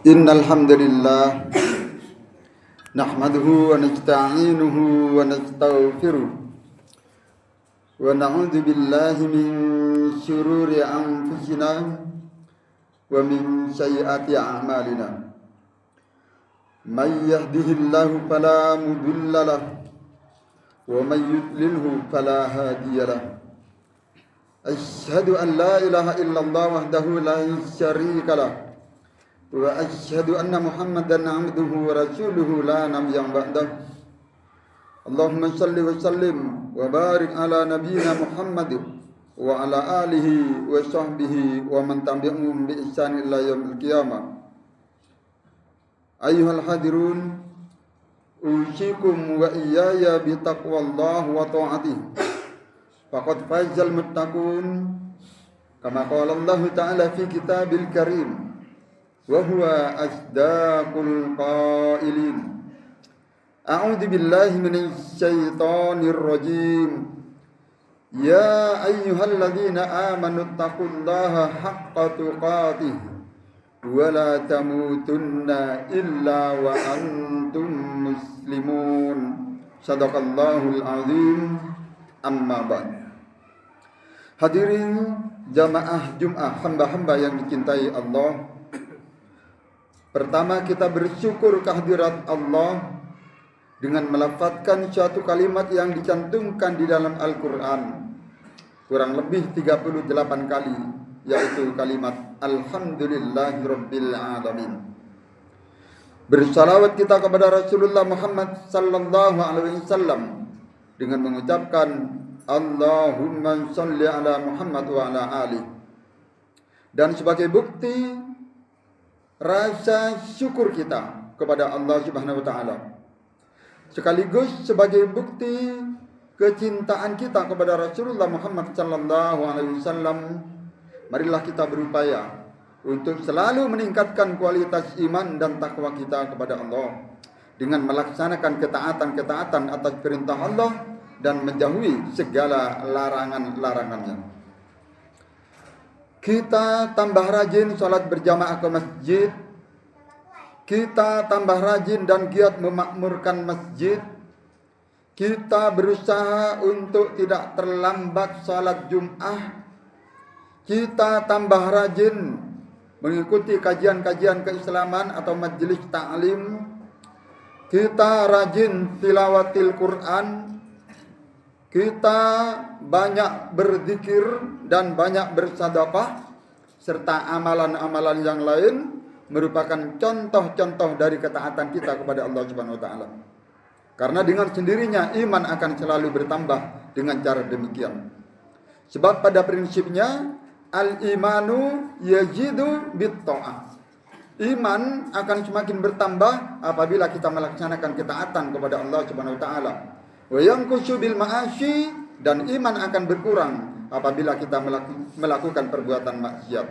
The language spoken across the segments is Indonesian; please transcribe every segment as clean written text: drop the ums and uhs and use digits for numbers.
Innal hamdalillah nahmaduhu wa nasta'inuhu wa nastaghfiruh wa na'udzu billahi min shururi anfusina wa min sayyiati a'malina. May yahdihillahu fala mudilla lahu wa may yudlilhu fala hadiya lahu. Asyhadu an la ilaha illallah wahdahu la syarika lahu wa asyhadu anna Muhammadan abduhu wa rasuluhu la nabiyya ba'dahu. Allahumma shalli wa sallim wa barik ala nabiyyina Muhammad wa ala alihi wa sahbihi wa man tabi'ahum bi ihsan ila yaumil qiyamah. Ayyuhal hadirun, usikum wa iyaya bi taqwallah wa ta'atihi. Faqad fazal muttaqun kama qala Allah ta'ala fi kitabil karim. وهو أصدق القائلين. أعوذ بالله من الشيطان الرجيم. يا أيها الذين آمنوا اتقوا الله حق تقاته ولا تموتن إلا وأنتم مسلمون. صدق الله العظيم. أما بعد. Hadirin jamaah Jum'ah, hamba-hamba yang dicintai Allah. Pertama, kita bersyukur kehadirat Allah dengan melafadzkan suatu kalimat yang dicantumkan di dalam Al-Quran kurang lebih 38 kali, yaitu kalimat Alhamdulillahirabbil alamin. Bersalawat kita kepada Rasulullah Muhammad sallallahu alaihi wasallam dengan mengucapkan Allahumma shalli ala Muhammad wa ala ali. Dan sebagai bukti rasa syukur kita kepada Allah Subhanahu wa taala, sekaligus sebagai bukti kecintaan kita kepada Rasulullah Muhammad sallallahu alaihi wasallam, marilah kita berupaya untuk selalu meningkatkan kualitas iman dan takwa kita kepada Allah dengan melaksanakan ketaatan-ketaatan atas perintah Allah dan menjauhi segala larangan-larangannya. Kita tambah rajin sholat berjamaah ke masjid. Kita tambah rajin dan giat memakmurkan masjid. Kita berusaha untuk tidak terlambat sholat Jum'ah. Kita tambah rajin mengikuti kajian-kajian keislaman atau majelis ta'lim. Kita rajin tilawatil Quran. Kita banyak berzikir dan banyak bersedekah serta amalan-amalan yang lain merupakan contoh-contoh dari ketaatan kita kepada Allah Subhanahu wa taala. Karena dengan sendirinya iman akan selalu bertambah dengan cara demikian. Sebab pada prinsipnya al-imanu yazidu bit-tha'ah. Iman akan semakin bertambah apabila kita melaksanakan ketaatan kepada Allah Subhanahu wa taala. Wa yanqusu bil ma'asi, dan iman akan berkurang apabila kita melakukan perbuatan maksiat.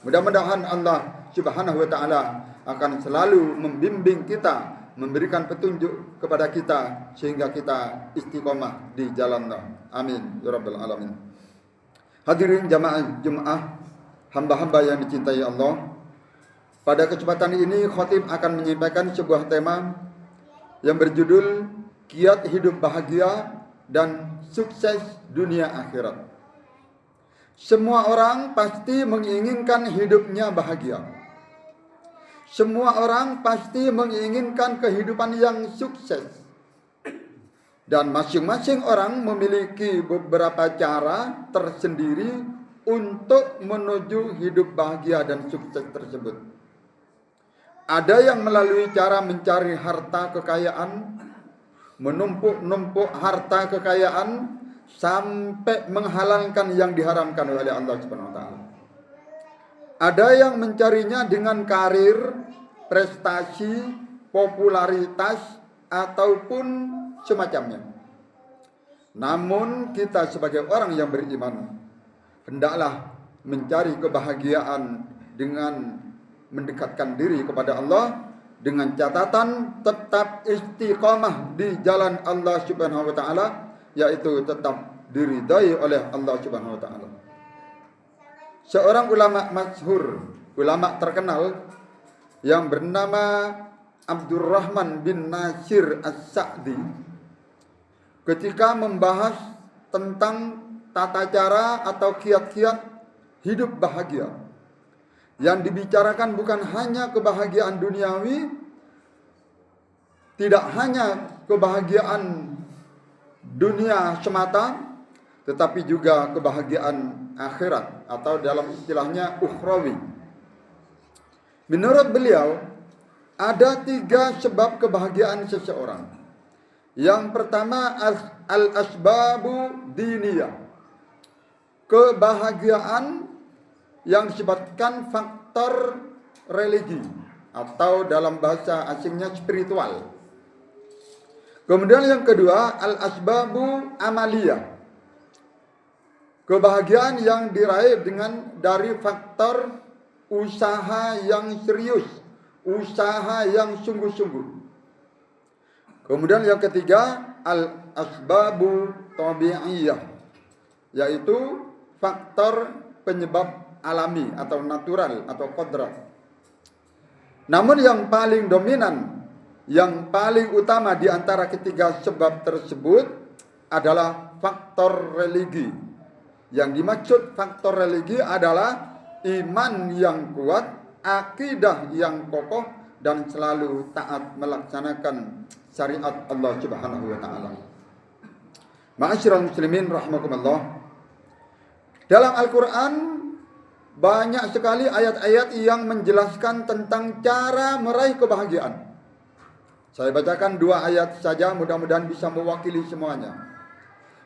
Mudah-mudahan Allah Subhanahu wa taala akan selalu membimbing kita, memberikan petunjuk kepada kita sehingga kita istiqomah di jalannya. Amin ya rabbal alamin. Hadirin jamaah Jum'ah, hamba-hamba yang dicintai Allah. Pada kesempatan ini khatib akan menyampaikan sebuah tema yang berjudul Kiat hidup bahagia dan sukses dunia akhirat. Semua orang pasti menginginkan hidupnya bahagia. Semua orang pasti menginginkan kehidupan yang sukses. Dan masing-masing orang memiliki beberapa cara tersendiri untuk menuju hidup bahagia dan sukses tersebut. Ada yang melalui cara mencari harta kekayaan, menumpuk-numpuk harta kekayaan sampai menghalalkan yang diharamkan oleh Allah Subhanahu wa taala. Ada yang mencarinya dengan karir, prestasi, popularitas ataupun semacamnya. Namun kita sebagai orang yang beriman hendaklah mencari kebahagiaan dengan mendekatkan diri kepada Allah, dengan catatan tetap istiqamah di jalan Allah Subhanahu wa taala, yaitu tetap diridai oleh Allah Subhanahu wa taala. Seorang ulama masyhur, ulama terkenal yang bernama Abdurrahman bin Nasir As-Sa'di ketika membahas tentang tata cara atau kiat-kiat hidup bahagia. Yang dibicarakan bukan hanya kebahagiaan duniawi, tidak hanya kebahagiaan dunia semata, tetapi juga kebahagiaan akhirat atau dalam istilahnya ukhrawi. Menurut beliau, ada 3 sebab kebahagiaan seseorang. Yang pertama, al-asbabu diniyah. Kebahagiaan yang disebabkan faktor religi atau dalam bahasa asingnya spiritual. Kemudian yang kedua, al-asbabu amaliyah. Kebahagiaan yang diraih dari faktor usaha yang serius, usaha yang sungguh-sungguh. Kemudian yang ketiga, al-asbabu tabi'iyah, yaitu faktor penyebab alami atau natural atau kodrat. Namun yang paling dominan, yang paling utama di antara ketiga sebab tersebut adalah faktor religi. Yang dimaksud faktor religi adalah iman yang kuat, akidah yang kokoh, dan selalu taat melaksanakan syariat Allah Subhanahu wa taala. Ma'asyiral muslimin rahimakumullah. Dalam Al-Quran banyak sekali ayat-ayat yang menjelaskan tentang cara meraih kebahagiaan. Saya bacakan 2 ayat saja, mudah-mudahan bisa mewakili semuanya.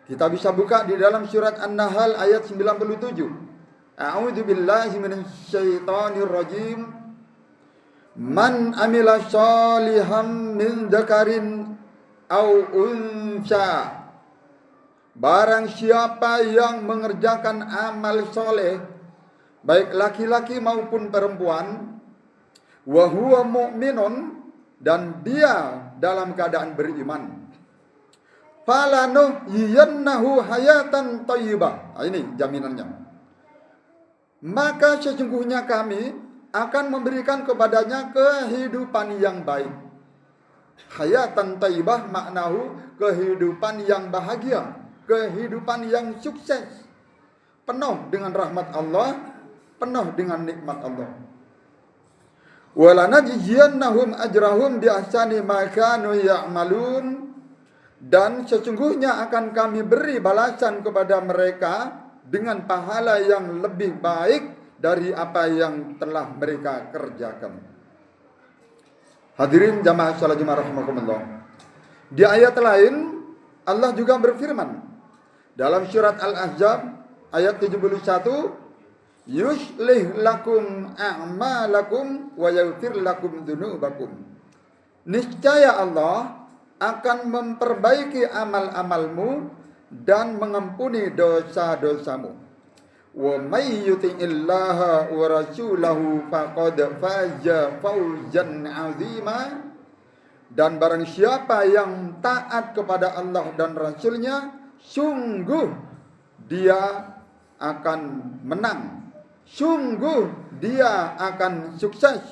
Kita bisa buka di dalam surat An-Nahl ayat 97. A'udzu billahi minasyaitonir rajim. Man amila shalihan min dzakarin aw unsa. Barang siapa yang mengerjakan amal soleh, baik laki-laki maupun perempuan, wa huwa mu'minun, dan dia dalam keadaan beriman, falanuhyiyannahu hayatan thayyibah. Ini jaminannya. Maka sesungguhnya kami akan memberikan kepadanya kehidupan yang baik. Hayatan thayyibah maknahu kehidupan yang bahagia, kehidupan yang sukses, penuh dengan rahmat Allah, penuh dengan nikmat Allah. Walanajziyannahum ajrahum bi ahsani ma kanu ya'malun, dan sesungguhnya akan kami beri balasan kepada mereka dengan pahala yang lebih baik dari apa yang telah mereka kerjakan. Hadirin jamaah salat Jumat rahimakumullah. Di ayat lain Allah juga berfirman dalam surat Al-Ahzab ayat 71, yuslih lakum a'malakum wa yaghfir lakum dzunubakum. Niscaya Allah akan memperbaiki amal-amalmu dan mengampuni dosa-dosamu. Wa may yuti'illaha wa rasulahu faqad faza fawzan 'azima. Dan barang siapa yang taat kepada Allah dan Rasulnya, sungguh dia akan menang, sungguh dia akan sukses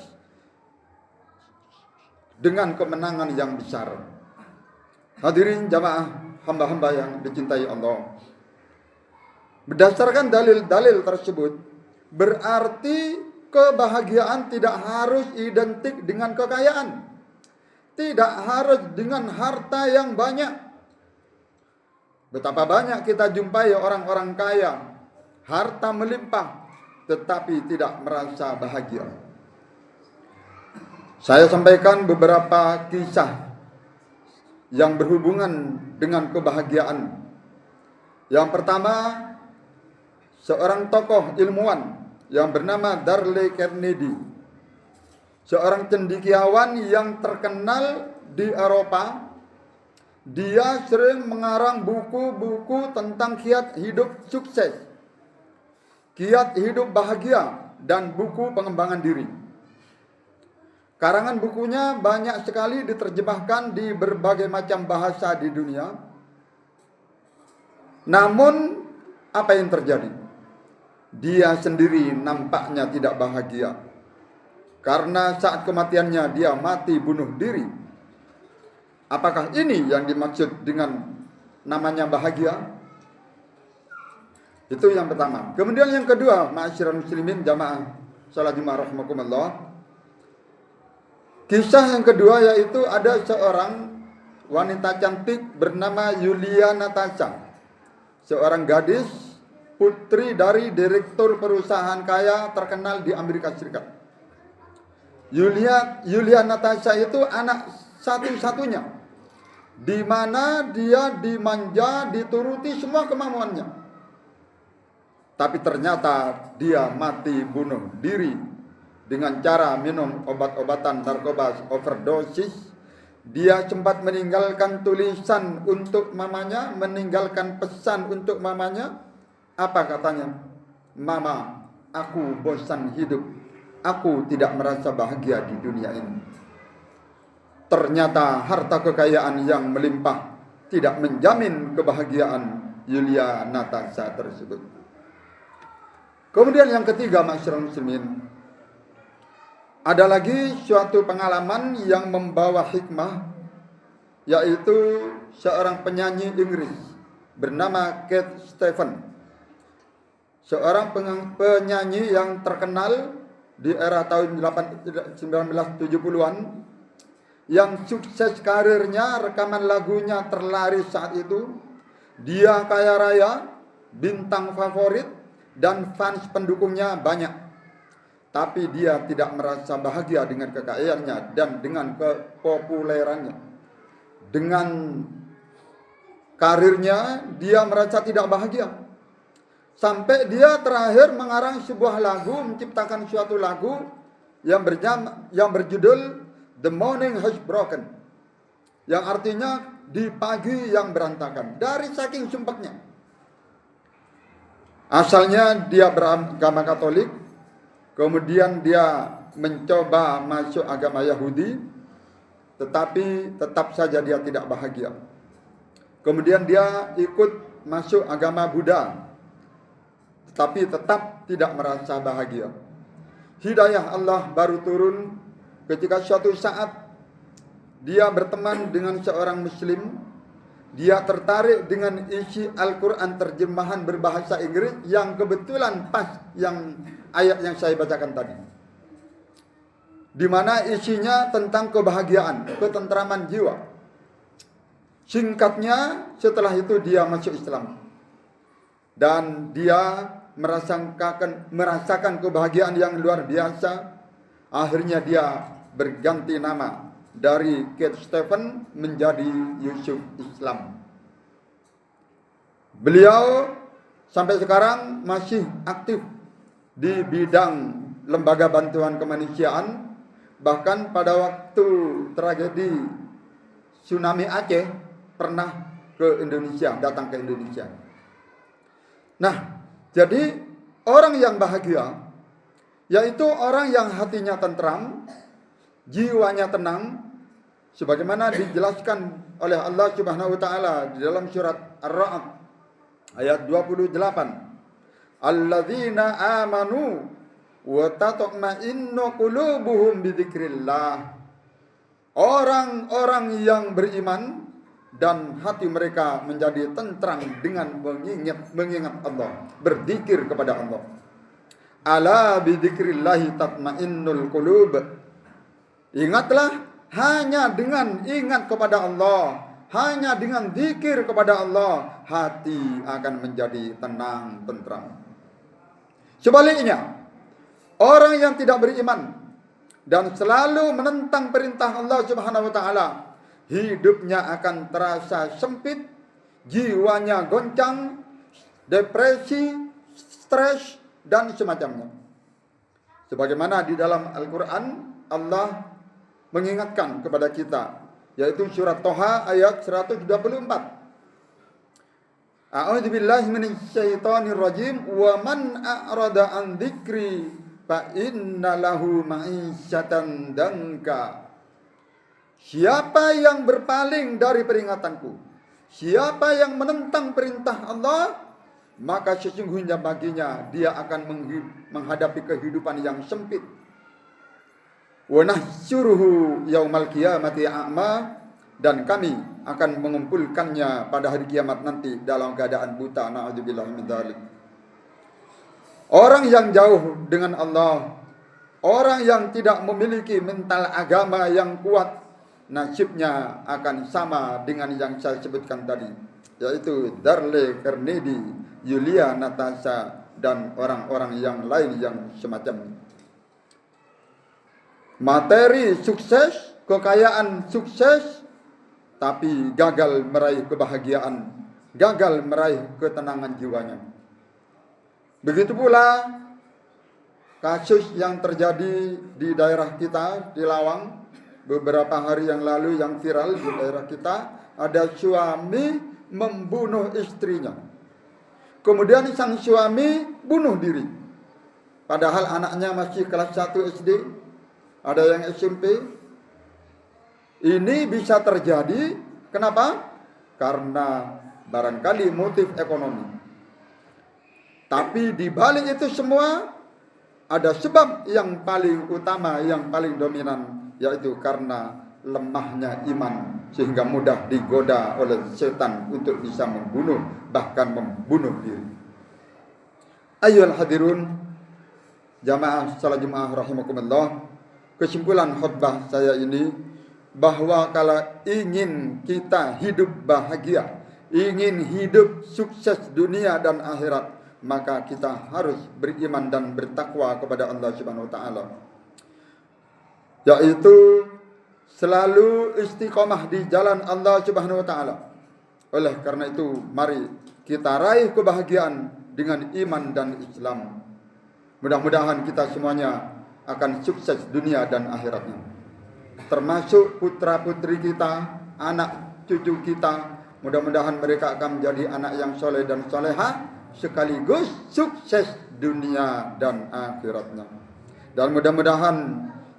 dengan kemenangan yang besar. Hadirin jamaah hamba-hamba yang dicintai Allah, berdasarkan dalil-dalil tersebut, berarti kebahagiaan tidak harus identik dengan kekayaan, tidak harus dengan harta yang banyak. Betapa banyak kita jumpai orang-orang kaya, harta melimpah, tetapi tidak merasa bahagia. Saya sampaikan beberapa kisah yang berhubungan dengan kebahagiaan. Yang pertama, seorang tokoh ilmuwan yang bernama Dale Carnegie, seorang cendekiawan yang terkenal di Eropa. Dia sering mengarang buku-buku tentang kiat hidup sukses, kiat hidup bahagia, dan buku pengembangan diri. Karangan bukunya banyak sekali diterjemahkan di berbagai macam bahasa di dunia. Namun, apa yang terjadi? Dia sendiri nampaknya tidak bahagia. karena saat kematiannya dia mati bunuh diri. Apakah ini yang dimaksud dengan namanya bahagia? Itu yang pertama. Kemudian yang kedua, ma'asyiral muslimin jamaah salat Jumat rahimakumullah. Kisah yang kedua yaitu ada seorang wanita cantik bernama Yulia Natasha. Seorang gadis putri dari direktur perusahaan kaya terkenal di Amerika Serikat. Yulia Natasha itu anak satu-satunya, di mana dia dimanja, dituruti semua kemauannya. Tapi ternyata dia mati bunuh diri dengan cara minum obat-obatan narkoba overdosis. Dia sempat meninggalkan tulisan untuk mamanya, meninggalkan pesan untuk mamanya. Apa katanya? Mama, aku bosan hidup. Aku tidak merasa bahagia di dunia ini. Ternyata harta kekayaan yang melimpah tidak menjamin kebahagiaan Yulia Natasha tersebut. Kemudian yang ketiga, ma'asyiral muslimin, ada lagi suatu pengalaman yang membawa hikmah, yaitu seorang penyanyi Inggris bernama Cat Stevens. Seorang penyanyi yang terkenal di era tahun 1970-an, yang sukses karirnya, rekaman lagunya terlaris saat itu. Dia kaya raya, bintang favorit, dan fans pendukungnya banyak. Tapi dia tidak merasa bahagia dengan kekayaannya dan dengan kepopulerannya. Dengan karirnya dia merasa tidak bahagia. Sampai dia terakhir mengarang sebuah lagu, menciptakan suatu lagu yang berjudul The Morning Has Broken, yang artinya di pagi yang berantakan. Dari saking sumpahnya. Asalnya dia beragama Katolik, kemudian dia mencoba masuk agama Yahudi, tetapi tetap saja dia tidak bahagia. Kemudian dia ikut masuk agama Buddha, tetapi tetap tidak merasa bahagia. Hidayah Allah baru turun ketika suatu saat dia berteman dengan seorang Muslim. Dia tertarik dengan isi Al-Quran terjemahan berbahasa Inggris yang kebetulan pas yang ayat yang saya bacakan tadi, di mana isinya tentang kebahagiaan, ketentraman jiwa. Singkatnya, setelah itu dia masuk Islam dan dia merasakan kebahagiaan yang luar biasa. Akhirnya dia berganti nama dari Cat Stevens menjadi Yusuf Islam. Beliau sampai sekarang masih aktif di bidang lembaga bantuan kemanusiaan. Bahkan pada waktu tragedi tsunami Aceh pernah ke Indonesia, datang ke Indonesia. Nah, jadi orang yang bahagia yaitu orang yang hatinya tentram, jiwanya tenang, sebagaimana dijelaskan oleh Allah Subhanahu wa taala di dalam surat Ar-Ra'd ayat 28. Alladzina amanu wa tatma'innu qulubuhum bidzikrillah. Orang-orang yang beriman dan hati mereka menjadi tentram dengan mengingat Allah, berzikir kepada Allah. Ala bidzikrillah tatma'innul qulub. Ingatlah, hanya dengan ingat kepada Allah, hanya dengan zikir kepada Allah, hati akan menjadi tenang, tentram. Sebaliknya, orang yang tidak beriman dan selalu menentang perintah Allah Subhanahu wa taala, hidupnya akan terasa sempit, jiwanya goncang, depresi, stres, dan semacamnya. Sebagaimana di dalam Al-Quran Allah mengingatkan kepada kita, yaitu surat Toha ayat 124. A'udzubillahi minasyaitonir rajim. Wa man a'rada an dzikri fa inna lahu ma'isyatan danka. Siapa yang berpaling dari peringatanku, siapa yang menentang perintah Allah, maka sesungguhnya baginya dia akan menghadapi kehidupan yang sempit. Wa nahsyuruhu yaumal qiyamati a'ma, dan kami akan mengumpulkannya pada hari kiamat nanti dalam keadaan buta. Na'udzubillahi min dzalik. Orang yang jauh dengan Allah, orang yang tidak memiliki mental agama yang kuat, nasibnya akan sama dengan yang saya sebutkan tadi, yaitu Darle Carnegie, Yulia Natasha, dan orang-orang yang lain yang semacam. Materi sukses, kekayaan sukses, tapi gagal meraih kebahagiaan, gagal meraih ketenangan jiwanya. Begitu pula kasus yang terjadi di daerah kita, di Lawang, beberapa hari yang lalu yang viral di daerah kita. Ada suami membunuh istrinya. Kemudian sang suami bunuh diri. Padahal anaknya masih kelas 1 SD, ada yang SMP. Ini bisa terjadi, kenapa? Karena barangkali motif ekonomi. Tapi di balik itu semua ada sebab yang paling utama, yang paling dominan, yaitu karena lemahnya iman, sehingga mudah digoda oleh setan untuk bisa membunuh, bahkan membunuh diri. Ayyuhal hadirun, jamaah salat Jumat rahimakumullah. Kesimpulan khutbah saya ini, bahwa kalau ingin kita hidup bahagia, ingin hidup sukses dunia dan akhirat, maka kita harus beriman dan bertakwa kepada Allah Subhanahu wa taala, yaitu selalu istiqomah di jalan Allah Subhanahu wa taala. Oleh karena itu, mari kita raih kebahagiaan dengan iman dan Islam. Mudah-mudahan kita semuanya akan sukses dunia dan akhiratnya, termasuk putra-putri kita, anak cucu kita. Mudah-mudahan mereka akan menjadi anak yang soleh dan soleha, sekaligus sukses dunia dan akhiratnya. Dan mudah-mudahan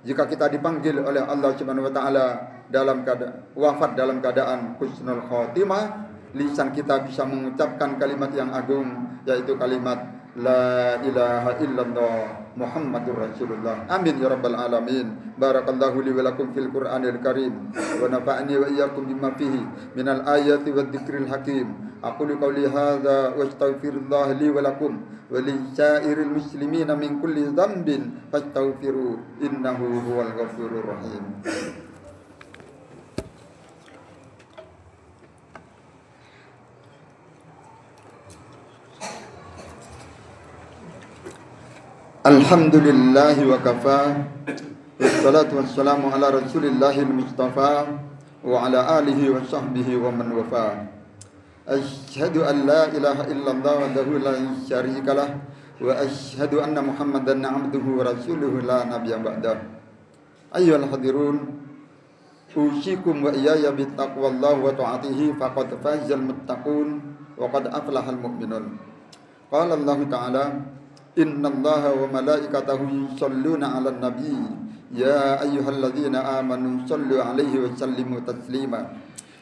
jika kita dipanggil oleh Allah Subhanahu wa taala dalam keadaan wafat dalam keadaan husnul khotimah, lisan kita bisa mengucapkan kalimat yang agung, yaitu kalimat la ilaha illallah Muhammadur Rasulullah. Amin ya rabbal alamin. Barakallahu li wa lakum fil Qur'anil Karim wa nafa'ani wa iyyakum bima fihi minal ayati wadh dzikril hakim. Aqulu qawli hadza wa astaghfirullah li wa lakum wa li sa'iril muslimina min kulli dhanbin fastaghfiru innahu huwal ghafurur rahim. Alhamdulillahi wa kafa, wassalatu wassalamu ala rasulillahil mustafa wa ala alihi wa sahbihi wa man wafa. Asyhadu an la ilaha illallah wahdahu la syarika lah, wa asyhadu anna Muhammadan abduhu wa rasuluhu la nabiyya ba'dah. Ayyuhal hadirun, usikum wa iyaya bittaqwallahi wa ta'atihi faqad fazal muttaqun wa qad aflahal mu'minun. Qala Allah Ta'ala, innallaha wa malaikatahu yusholluna 'alan nabi ya ayyuhalladzina amanu shollu 'alaihi wa sallimu taslima.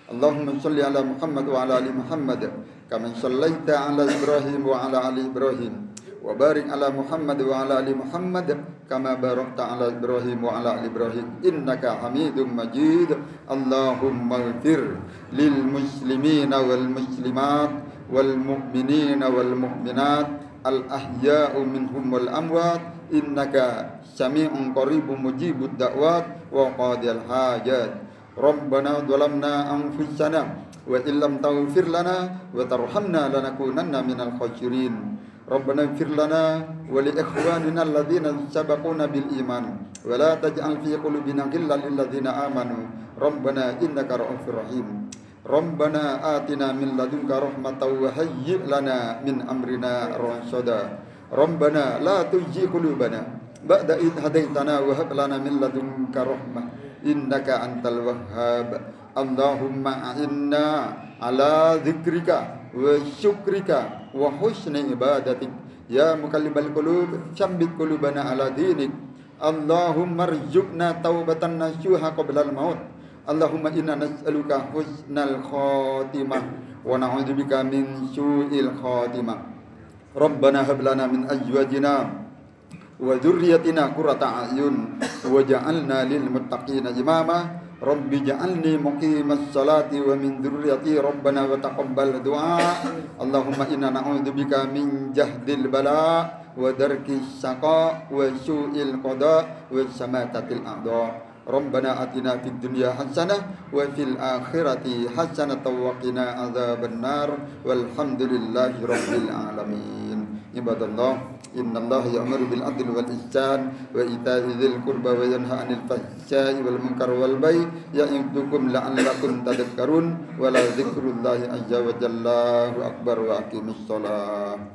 Allahumma sholli 'ala Muhammad wa 'ala ali Muhammad kama shallaita 'ala Ibrahim wa 'ala ali Ibrahim wa barik 'ala Muhammad wa 'ala ali Muhammad kama barakta 'ala Ibrahim wa 'ala ali Ibrahim innaka Hamidum Majid. Allahumma ighfir lil muslimina wal muslimat wal mu'minina wal mu'minat al-ahya'u minhum wal amwat innaka sami'un qaribun mujibud da'wat wa qadil hajat. Rabbana dhalamna anfusana wa illam taghfir lana wa tarhamna lanakunanna minal khasirin. Rabbana ighfir lana wa li ikhwanina alladhina sabaquna bil iman wa la taj'al fi qulubina ghillan lil ladzina amanu Rabbana innaka ra'ufur rahim. Rabbana atina min ladunka rahmatan wa hayyi' lana min amrina rashada. Rabbana la tuzigh qulubana ba'da idh hadaitana wa hab lana min ladunka rahmah innaka antal wahhab. Allahumma a'inna ala dzikrika wa syukrika wa husni ibadatik ya muqallibal qulub tsabbit qulubana ala dinik. Allahumma rzuqna taubatan nasuha qablal maut. Allahumma inna nas'aluka husnal khatimah wa na'udzubika min su'il khatimah. Rabbana hab lana min azwajina wa dzurriyyatina qurrata a'yun waj'alna lil muttaqina imama. Rabbi ja'alni muqimas salati wa min dzurriyyati rabbana wa taqabbal du'a. Allahumma inna na'udzubika min jahdil bala wa darkis syaqa wa su'il qada wa samatatil a'dha. Rabbana atina fid dunya hasanah wa fil akhirati hasanah wa qina adzabannar walhamdulillahi rabbil alamin. Ibadallah, innallaha ya'muru bil adli wal ihsan wa ita'i dzil qurba wa yanha 'anil fahsya'i wal munkar wal baghi ya'idukum la'allakum tadhakkarun wa la dzikrullahi azza wa jalla akbar wa aqimus shalah.